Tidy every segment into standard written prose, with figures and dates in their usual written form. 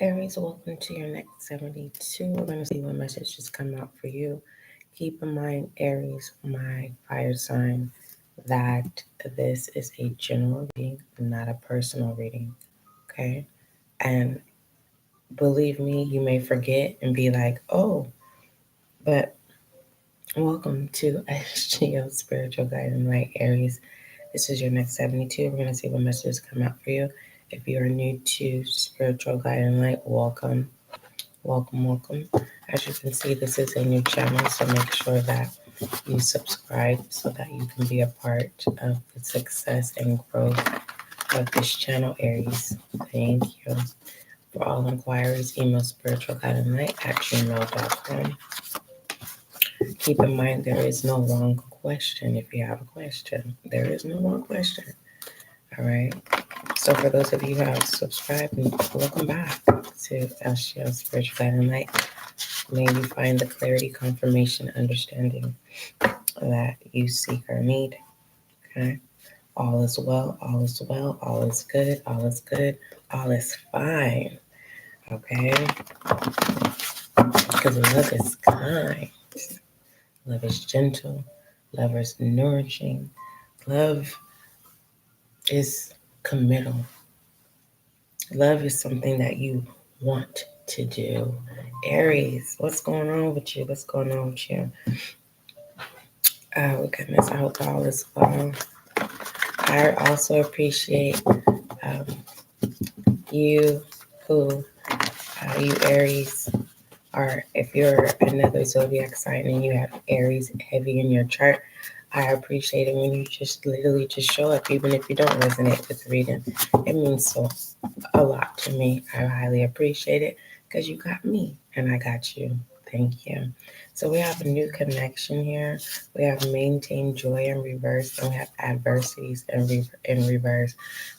Aries, welcome to your next 72. We're going to see what messages come out for you. Keep in mind, Aries, my fire sign, that this is a general reading, not a personal reading. Okay? And believe me, you may forget and be like, oh, but welcome to SGL Spiritual Guiding Light, Aries. This is your next 72. We're going to see what messages come out for you. If you are new to Spiritual Guiding Light, welcome. Welcome. As you can see, this is a new channel, so make sure that you subscribe so that you can be a part of the success and growth of this channel, Aries. Thank you. For all inquiries, email spiritualguidinglight@gmail.com. Keep in mind, there is no wrong question if you have a question. There is no wrong question. All right. So for those of you who have subscribed, welcome back to SGL Spiritual Guiding Light. May you find the clarity, confirmation, understanding that you seek or need. Okay. All is well, all is well, all is good, all is good, all is fine. Okay. Because love is kind. Love is gentle. Love is nourishing. Love is committal. Love is something that you want to do. Aries, what's going on with you? What's going on with you? Oh, goodness, I hope all is well. I also appreciate you you Aries, or if you're another zodiac sign and you have Aries heavy in your chart, I appreciate it when you just literally just show up, even if you don't resonate with the reading. It means so a lot to me. I highly appreciate it because you got me and I got you. Thank you. So we have a new connection here. We have maintain joy in reverse, and we have adversities in reverse.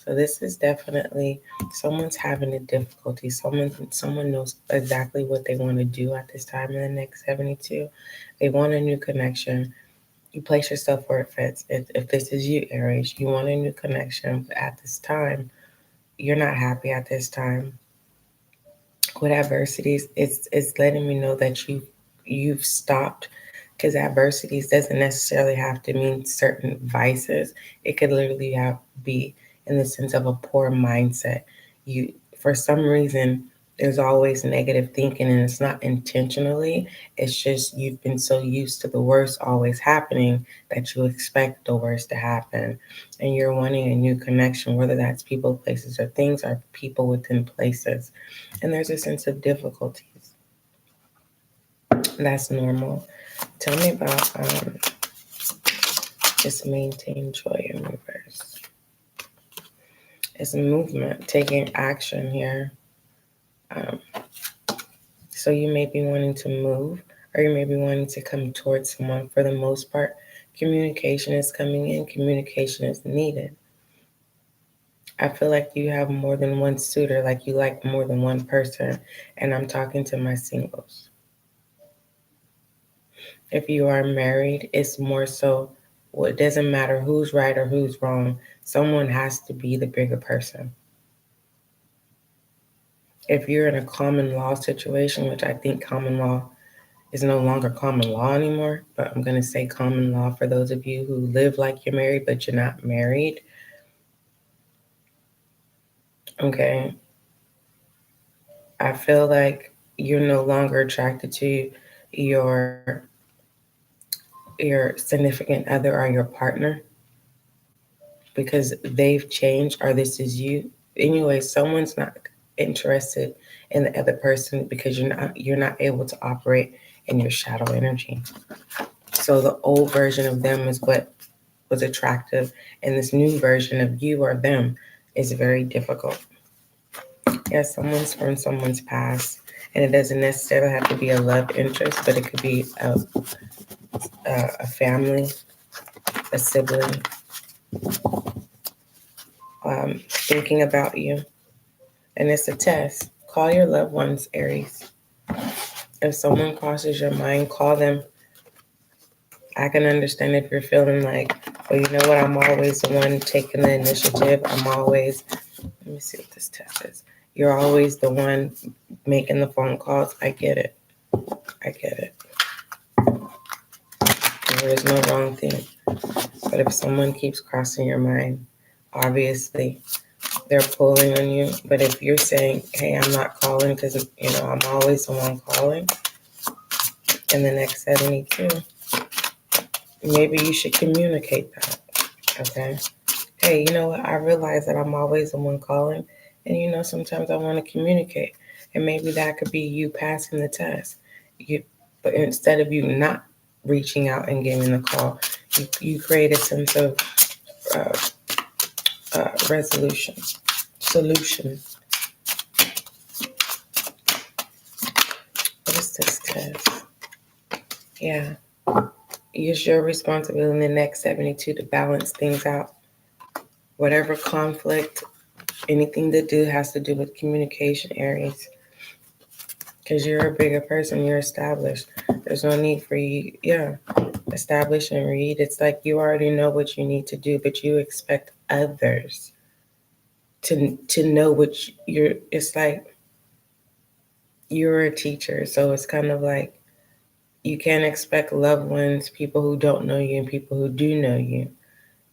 So this is definitely someone's having a difficulty. Someone knows exactly what they want to do at this time in the next 72. They want a new connection. You place yourself where it fits. If this is you, Aries, you want a new connection, but at this time, you're not happy at this time. With adversities, it's letting me know that you've stopped, because adversities doesn't necessarily have to mean certain vices. It could literally be in the sense of a poor mindset. You, for some reason, there's always negative thinking, and it's not intentionally. It's just you've been so used to the worst always happening that you expect the worst to happen, and you're wanting a new connection, whether that's people, places, or things, or people within places. And there's a sense of difficulties. That's normal. Tell me about just maintain joy in reverse. It's a movement, taking action here. Um, so you may be wanting to move, or you may be wanting to come towards someone. For the most part, communication is coming in, communication is needed. I feel like you have more than one suitor, like you like more than one person, and I'm talking to my singles. If you are married, it's more so, well, it doesn't matter who's right or who's wrong. Someone has to be the bigger person. If you're in a common law situation, which I think common law is no longer common law anymore, but I'm going to say common law for those of you who live like you're married, but you're not married. Okay. I feel like you're no longer attracted to your significant other or your partner because they've changed, or this is you. Anyway, someone's not interested in the other person because you're not able to operate in your shadow energy. So the old version of them is what was attractive, and this new version of you or them is very difficult. Yes, someone's from someone's past, and it doesn't necessarily have to be a love interest, but it could be a family, a sibling, thinking about you. And it's a test. Call your loved ones, Aries. If someone crosses your mind, call them. I can understand if you're feeling like, well, you know what, I'm always the one taking the initiative. Let me see what this test is. You're always the one making the phone calls. I get it. There is no wrong thing. But if someone keeps crossing your mind, obviously they're pulling on you. But if you're saying, hey, I'm not calling because, I'm always the one calling in the next 72, maybe you should communicate that. Okay? Hey, you know what? I realize that I'm always the one calling. And, sometimes I want to communicate. And maybe that could be you passing the test. But instead of you not reaching out and giving the call, you create a sense of solution. What is this test? Yeah. It's your responsibility in the next 72 to balance things out. Whatever conflict, anything to do has to do with communication, Aries. Because you're a bigger person, you're established. There's no need for you, establish and read. It's like you already know what you need to do, but you expect others to know what it's like you're a teacher. So it's kind of like you can't expect loved ones, people who don't know you and people who do know you,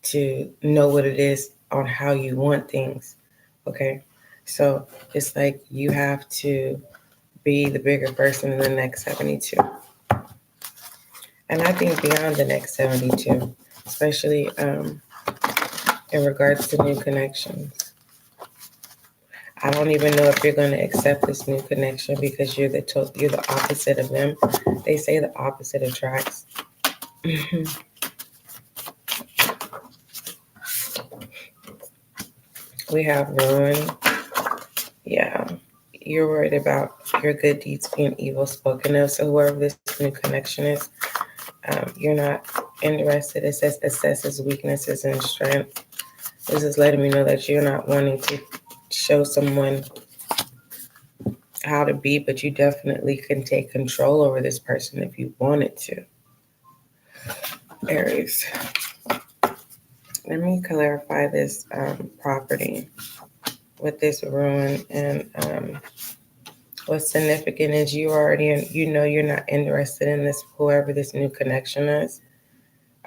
to know what it is on how you want things. Okay? So it's like you have to be the bigger person in the next 72. And I think beyond the next 72, especially in regards to new connections. I don't even know if you're going to accept this new connection because you're the opposite of them. They say the opposite attracts. We have ruin. Yeah. You're worried about your good deeds being evil spoken of. So whoever this new connection is, you're not interested. It says assesses weaknesses and strength. This is letting me know that you're not wanting to show someone how to be, but you definitely can take control over this person if you wanted to. Aries. Let me clarify this property with this ruin. And what's significant is you're not interested in this, whoever this new connection is.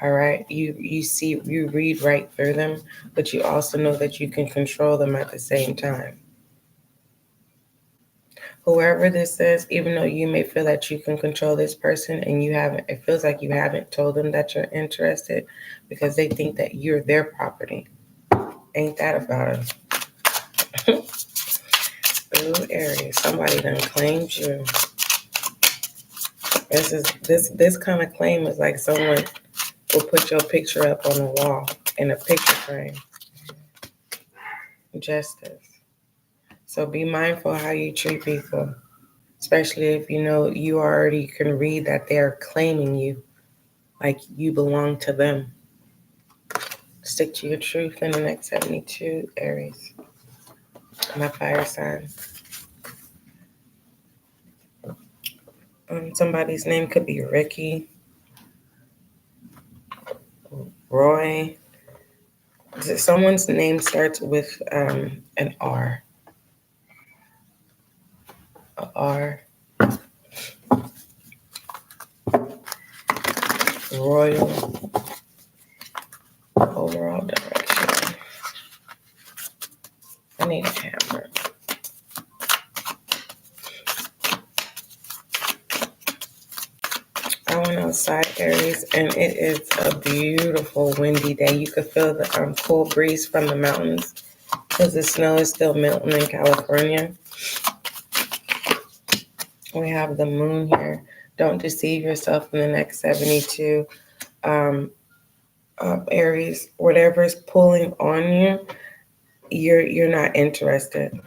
All right. You read right through them, but you also know that you can control them at the same time. Whoever this is, even though you may feel that you can control this person and it feels like you haven't told them that you're interested because they think that you're their property. Ain't that about it? Ooh, Aries, somebody done claimed you. This kind of claim is like someone will put your picture up on the wall in a picture frame. Justice. So be mindful how you treat people, especially if you already can read that they're claiming you like you belong to them. Stick to your truth in the next 72, Aries. My fire sign. Somebody's name could be Ricky, Roy. Someone's name starts with an R. A R. Royal. Overall direction. I need a hammer. I went outside, Aries, and it is a beautiful windy day. You could feel the cool breeze from the mountains because the snow is still melting in California. We have the moon here. Don't deceive yourself in the next 72. Aries, whatever's pulling on you, you're not interested.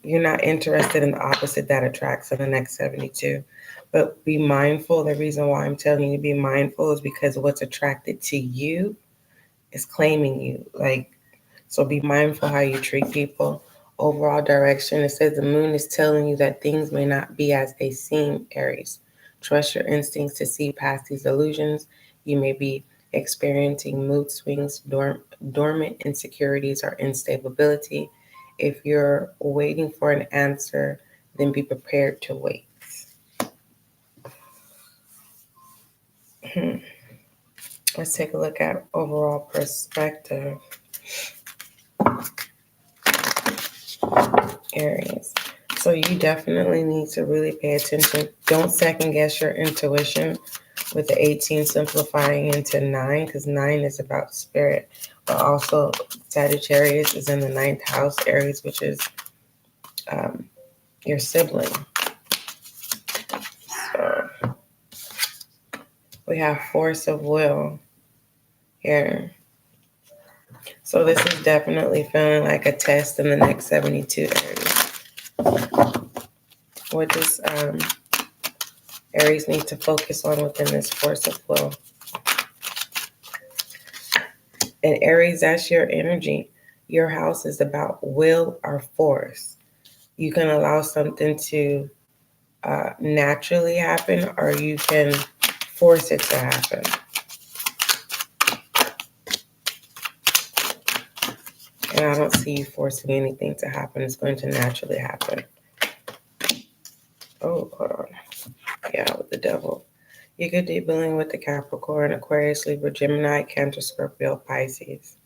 You're not interested in the opposite that attracts in the next 72. But be mindful. The reason why I'm telling you to be mindful is because what's attracted to you is claiming you. So be mindful how you treat people. Overall direction, it says the moon is telling you that things may not be as they seem, Aries. Trust your instincts to see past these illusions. You may be experiencing mood swings, dormant insecurities, or instability. if you're waiting for an answer, then be prepared to wait. Let's take a look at overall perspective. Aries. So you definitely need to really pay attention. Don't second guess your intuition with the 18 simplifying into 9, because 9 is about spirit. But also Sagittarius is in the 9th house, Aries, which is your sibling. So we have force of will here. So this is definitely feeling like a test in the next 72 Aries. What does Aries need to focus on within this force of will? And Aries, that's your energy. Your house is about will or force. You can allow something to naturally happen, or you can force it to happen. And I don't see you forcing anything to happen. It's going to naturally happen. Oh, hold on. Yeah, with the devil. You could be dealing with the Capricorn, Aquarius, Libra, Gemini, Cancer, Scorpio, Pisces.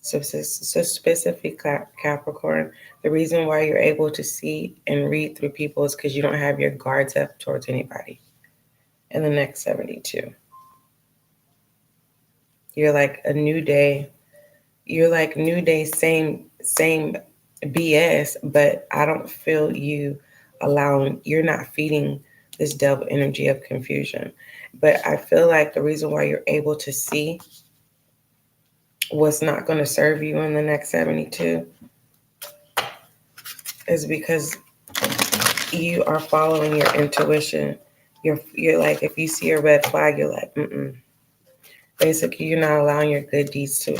So specific Capricorn, the reason why you're able to see and read through people is because you don't have your guards up towards anybody in the next 72. You're like a new day. You're like new day, same BS, but I don't feel you you're not feeding this devil energy of confusion. But I feel like the reason why you're able to see what's not going to serve you in the next 72 is because you are following your intuition. You're like, if you see a red flag, you're like, Basically, you're not allowing your good deeds to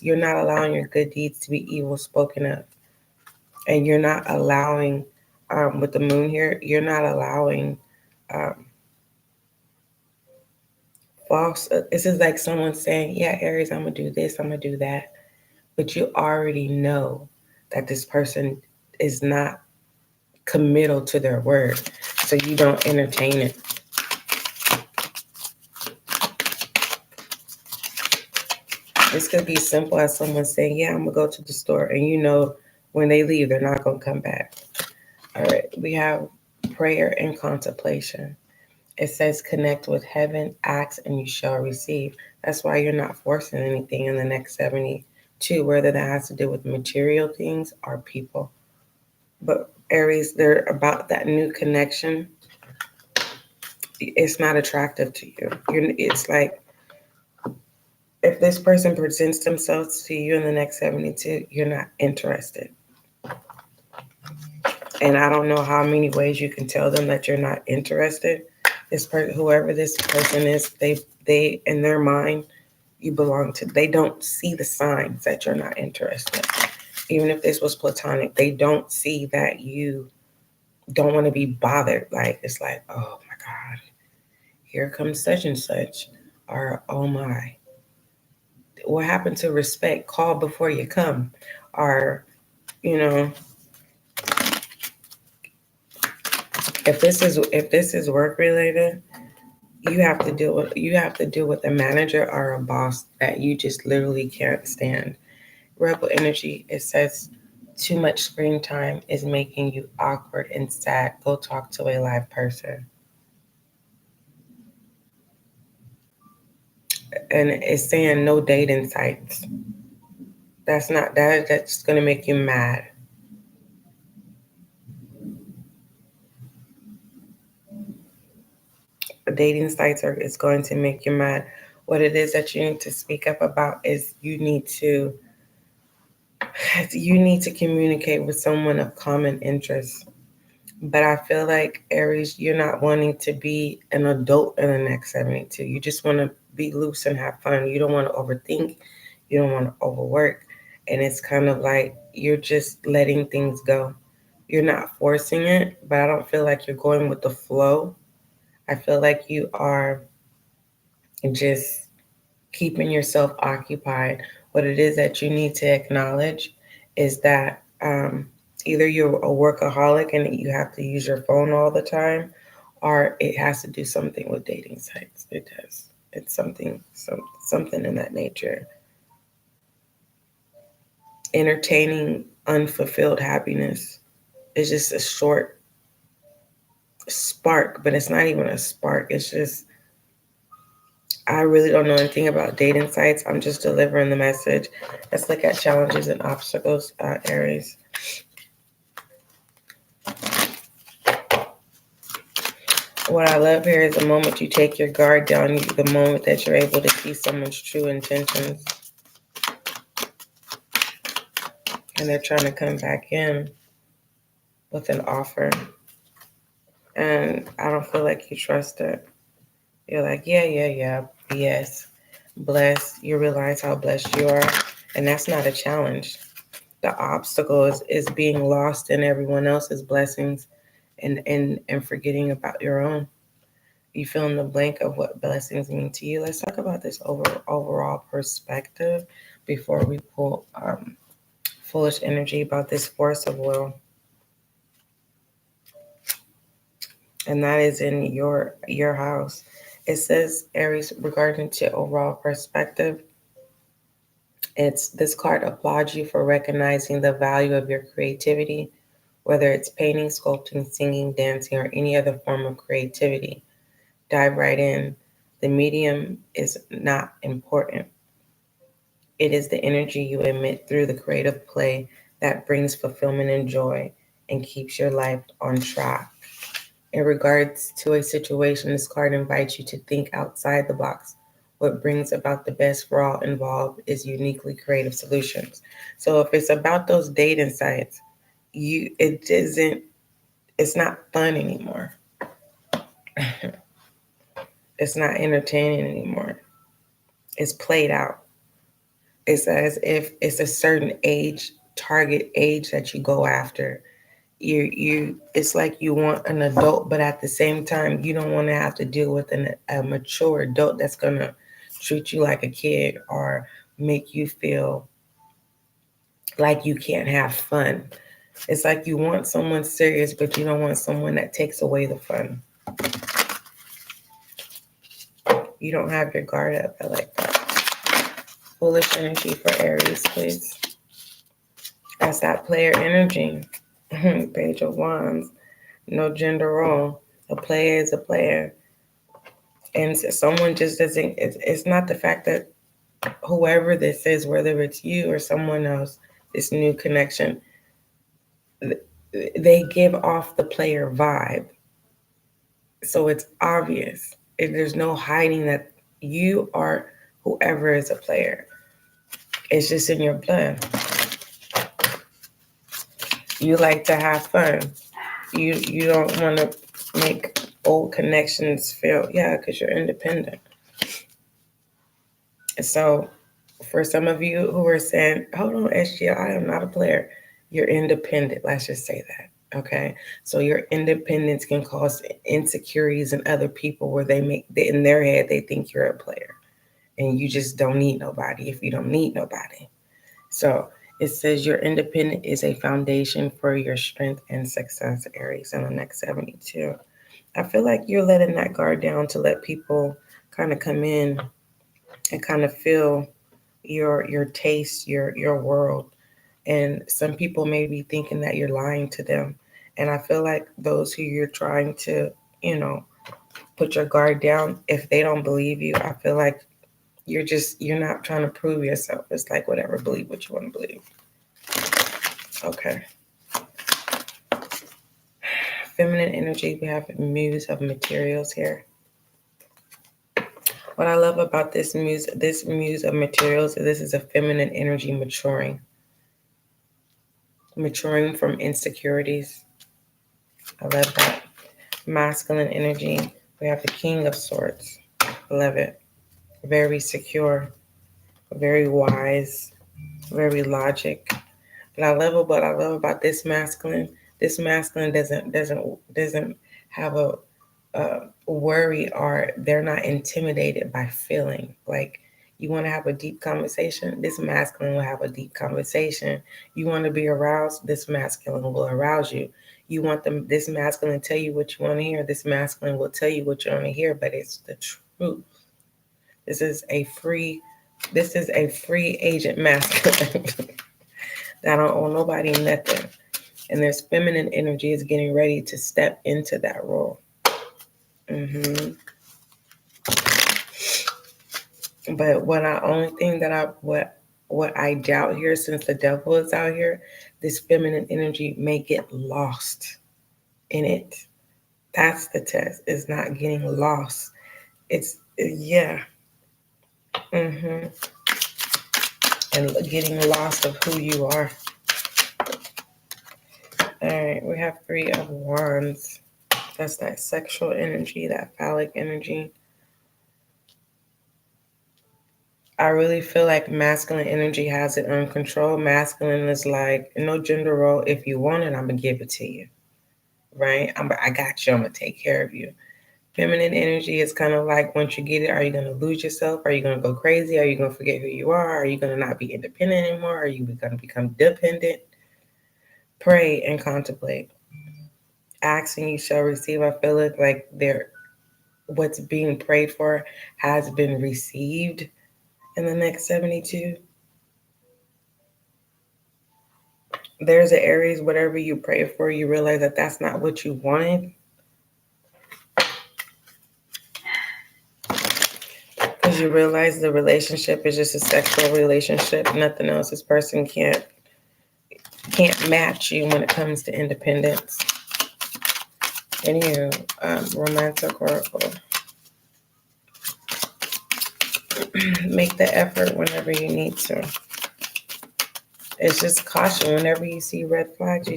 you're not allowing your good deeds to be evil spoken of. And you're not allowing, with the moon here, you're not allowing false. This is like someone saying, yeah, Aries, I'm going to do this, I'm going to do that. But you already know that this person is not committal to their word. So you don't entertain it. This could be simple as someone saying, yeah, I'm going to go to the store. And you know when they leave, they're not going to come back. All right, we have prayer and contemplation. It says connect with heaven, ask, and you shall receive. That's why you're not forcing anything in the next 72, whether that has to do with material things or people. But Aries, they're about that new connection. It's not attractive to you. It's like, if this person presents themselves to you in the next 72, you're not interested. And I don't know how many ways you can tell them that you're not interested. Whoever this person is, they in their mind, you belong to. They don't see the signs that you're not interested. Even if this was platonic, they don't see that you don't want to be bothered. Like, it's like, oh my God, here comes such and such. Or, oh my, what happened to respect? Call before you come. Or, if this is work related, you have to deal with a manager or a boss that you just literally can't stand. Rebel energy, it says too much screen time is making you awkward and sad. Go talk to a live person. And it's saying no dating sites. That's gonna make you mad. Dating sites is going to make you mad. What it is that you need to speak up about is you need to communicate with someone of common interest. But I feel like, Aries, you're not wanting to be an adult in the next 72. You just want to be loose and have fun. You don't want to overthink. You don't want to overwork. And it's kind of like you're just letting things go. You're not forcing it, but I don't feel like you're going with the flow. I feel like you are just keeping yourself occupied. What it is that you need to acknowledge is that either you're a workaholic and you have to use your phone all the time, or it has to do something with dating sites. It does. It's something in that nature. Entertaining unfulfilled happiness is just a short spark, but it's not even a spark. It's just, I really don't know anything about dating sites. I'm just delivering the message. Let's look at challenges and obstacles, Aries. What I love here is the moment you take your guard down, the moment that you're able to see someone's true intentions, and they're trying to come back in with an offer. And I don't feel like you trust it. You're like, yeah, yes. Blessed. You realize how blessed you are. And that's not a challenge. The obstacle is being lost in everyone else's blessings and forgetting about your own. You fill in the blank of what blessings mean to you. Let's talk about this overall perspective before we pull foolish energy about this force of will. And that is in your house. It says, Aries, regarding to overall perspective, it's this card applauds you for recognizing the value of your creativity, whether it's painting, sculpting, singing, dancing, or any other form of creativity. Dive right in. The medium is not important. It is the energy you emit through the creative play that brings fulfillment and joy and keeps your life on track. In regards to a situation, this card invites you to think outside the box. What brings about the best for all involved is uniquely creative solutions. So if it's about those dating sites, it's not fun anymore. It's not entertaining anymore. It's played out. It's as if it's a certain target age that you go after. You it's like you want an adult, but at the same time you don't want to have to deal with a mature adult that's gonna treat you like a kid or make you feel like you can't have fun. It's like you want someone serious, but you don't want someone that takes away the fun. You don't have your guard up. I like that. Foolish energy for Aries, please. That's that player energy. Page of Wands. No gender role. A player is a player. And someone just doesn't, it's not the fact that whoever this is, whether it's you or someone else, this new connection, they give off the player vibe. So it's obvious. There's no hiding that you are whoever is a player. It's just in your blood. You like to have fun. You don't want to make old connections feel, because you're independent. So for some of you who are saying, hold on, SGL, I am not a player. You're independent. Let's just say that. Okay. So your independence can cause insecurities in other people where in their head, they think you're a player and you just don't need nobody if you don't need nobody. So it says your independent is a foundation for your strength and success, Aries, in the next 72. I feel like you're letting that guard down to let people kind of come in and kind of feel your taste, your world. And some people may be thinking that you're lying to them. And I feel like those who you're trying to, put your guard down, if they don't believe you, I feel like you're not trying to prove yourself. It's like whatever, believe what you want to believe. Okay. Feminine energy, we have Muse of Materials here. What I love about this muse of materials, this is a feminine energy maturing from insecurities. I love that. Masculine energy, we have the King of Swords. I love it. Very secure, very wise, very logic. What I love about this masculine doesn't have a worry, or they're not intimidated by feeling. Like You want to have a deep conversation? This masculine will have a deep conversation. You want to be aroused? This masculine will arouse you. You want this masculine to tell you what you want to hear? This masculine will tell you what you want to hear, but it's the truth. This is a free agent masculine that don't owe nobody nothing. And there's feminine energy is getting ready to step into that role. But what I doubt here, since the devil is out here, this feminine energy may get lost in it. That's the test. It's not getting lost. It's yeah. And getting lost of who you are. All right, we have 3 of Wands. That's that sexual energy, that phallic energy. I really feel like masculine energy has it under control. Masculine is like, no gender role. If you want it, I'm going to give it to you. Right? I got you. I'm going to take care of you. Feminine energy is kind of like, once you get it, are you going to lose yourself? Are you going to go crazy? Are you going to forget who you are? Are you going to not be independent anymore? Are you going to become dependent? Pray and contemplate. Ask and you shall receive. I feel it like what's being prayed for has been received in the next 72. There's an Aries, whatever you pray for, you realize that that's not what you wanted. Because you realize the relationship is just a sexual relationship. Nothing else. This person can't match you when it comes to independence. Anywho, romantic oracle. Make the effort whenever you need to. It's just caution. Whenever you see red flags,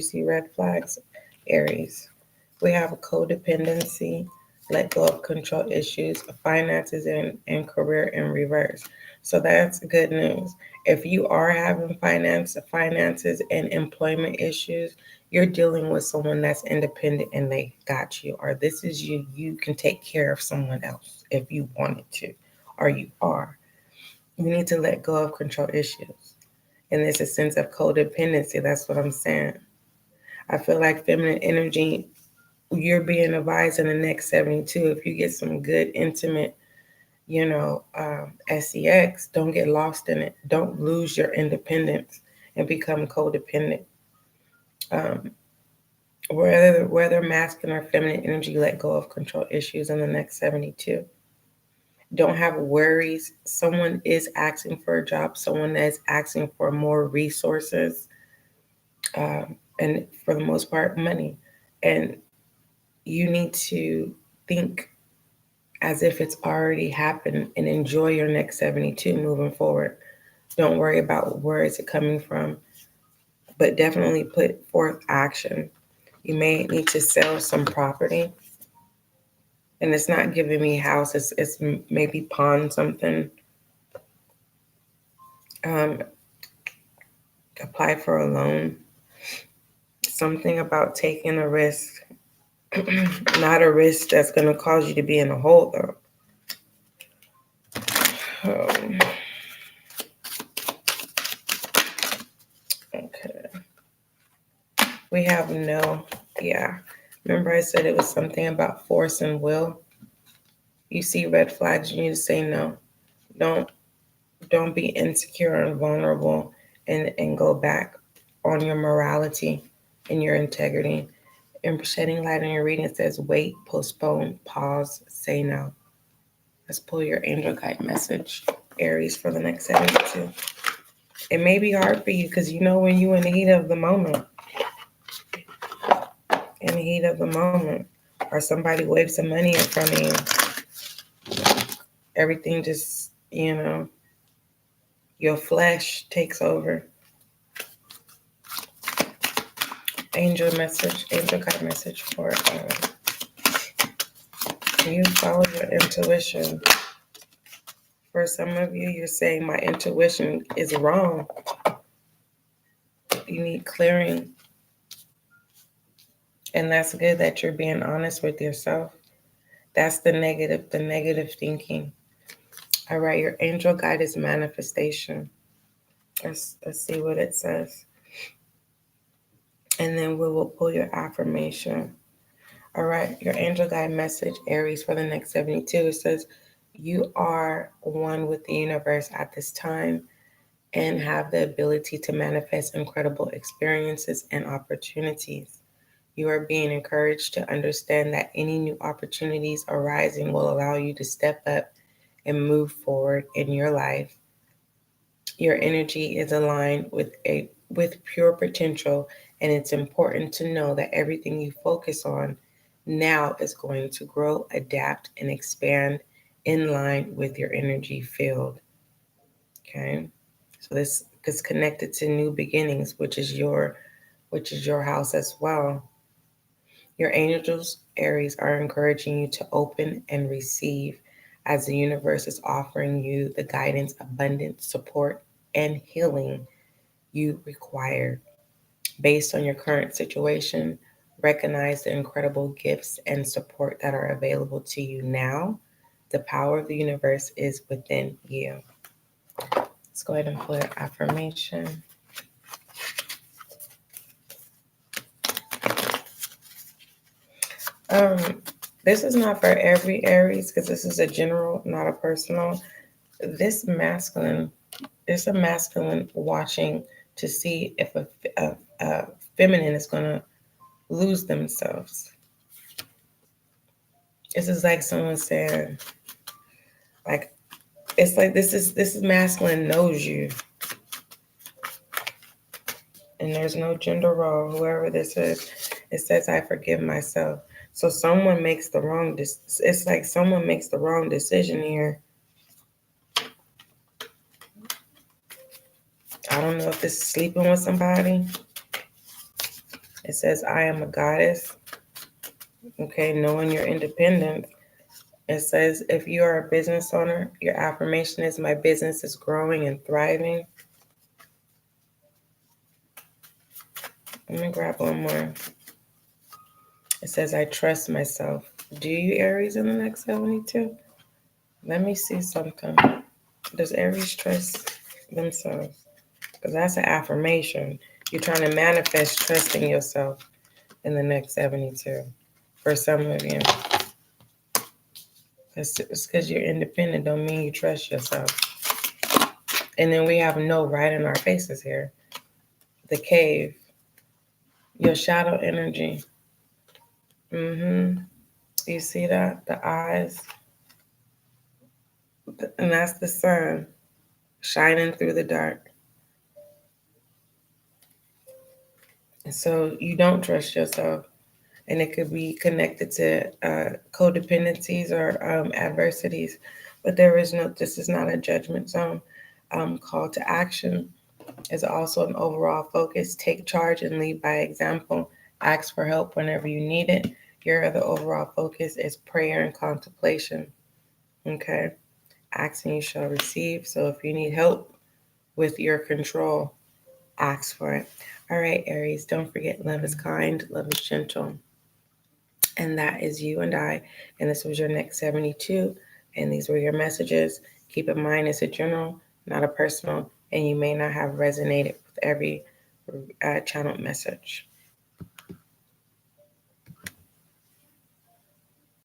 Aries. We have a codependency, let go of control issues, finances, and career in reverse. So that's good news. If you are having finances and employment issues, you're dealing with someone that's independent and they got you. Or this is you. You can take care of someone else if you wanted to, or you are. You need to let go of control issues. And there's a sense of codependency. That's what I'm saying. I feel like feminine energy, you're being advised in the next 72. If you get some good, intimate, sex, don't get lost in it. Don't lose your independence and become codependent. Whether masculine or feminine energy, let go of control issues in the next 72. Don't have worries. Someone is asking for a job. Someone is asking for more resources. And for the most part, money. And you need to think as if it's already happened and enjoy your next 72 moving forward. Don't worry about where is it coming from, but definitely put forth action. You may need to sell some property. And it's not giving me house, it's maybe pawn something. Apply for a loan. Something about taking a risk. Not a risk that's going to cause you to be in a hole, though. Okay. We have no. Yeah. Remember I said it was something about force and will? You see red flags, you need to say no. Don't be insecure and vulnerable and go back on your morality and your integrity. And shedding light on your reading, it says wait, postpone, pause, say no. Let's pull your angel guide message, Aries, for the next 72. It may be hard for you because when you're in the heat of the moment. Or somebody waves some money in front of you. Everything just, your flesh takes over. Angel guide message for you. Follow your intuition. For some of you, you're saying my intuition is wrong. You need clearing. And that's good that you're being honest with yourself. That's the negative thinking. All right, your angel guide is manifestation. Let's see what it says. And then we will pull your affirmation. All right, your angel guide message, Aries, for the next 72. It says, you are one with the universe at this time and have the ability to manifest incredible experiences and opportunities. You are being encouraged to understand that any new opportunities arising will allow you to step up and move forward in your life. Your energy is aligned with pure potential, and it's important to know that everything you focus on now is going to grow, adapt, and expand in line with your energy field. Okay, so this is connected to new beginnings, which is your house as well. Your angels, Aries, are encouraging you to open and receive as the universe is offering you the guidance, abundance, support, and healing you require. Based on your current situation, recognize the incredible gifts and support that are available to you now. The power of the universe is within you. Let's go ahead and pull your affirmation. Um, this is not for every Aries because this is a general, not a personal. This masculine, there's a masculine watching to see if a feminine is going to lose themselves. This is like someone saying, like, it's like this is masculine knows you, and there's no gender role. Whoever this is, it says I forgive myself. So someone makes the wrong. It's like someone makes the wrong decision here. I don't know if this is sleeping with somebody. It says I am a goddess. Okay, knowing your independence. It says if you are a business owner, your affirmation is my business is growing and thriving. Let me grab one more. It says I trust myself. Do you, Aries, in the next 72? Let me see something. Does Aries trust themselves? Because that's an affirmation. You're trying to manifest trusting yourself in the next 72 for some of you. It's because you're independent don't mean you trust yourself. And then we have no right in our faces here. The cave. Your shadow energy. You see that? The eyes. And that's the sun shining through the dark. And so you don't trust yourself. And it could be connected to codependencies or adversities. But this is not a judgment zone. Call to action is also an overall focus. Take charge and lead by example. Ask for help whenever you need it. Your other overall focus is prayer and contemplation. Okay? Ask and you shall receive. So if you need help with your control, ask for it. All right, Aries, don't forget love is kind, love is gentle. And that is you and I. And this was your next 72. And these were your messages. Keep in mind it's a general, not a personal. And you may not have resonated with every channeled message.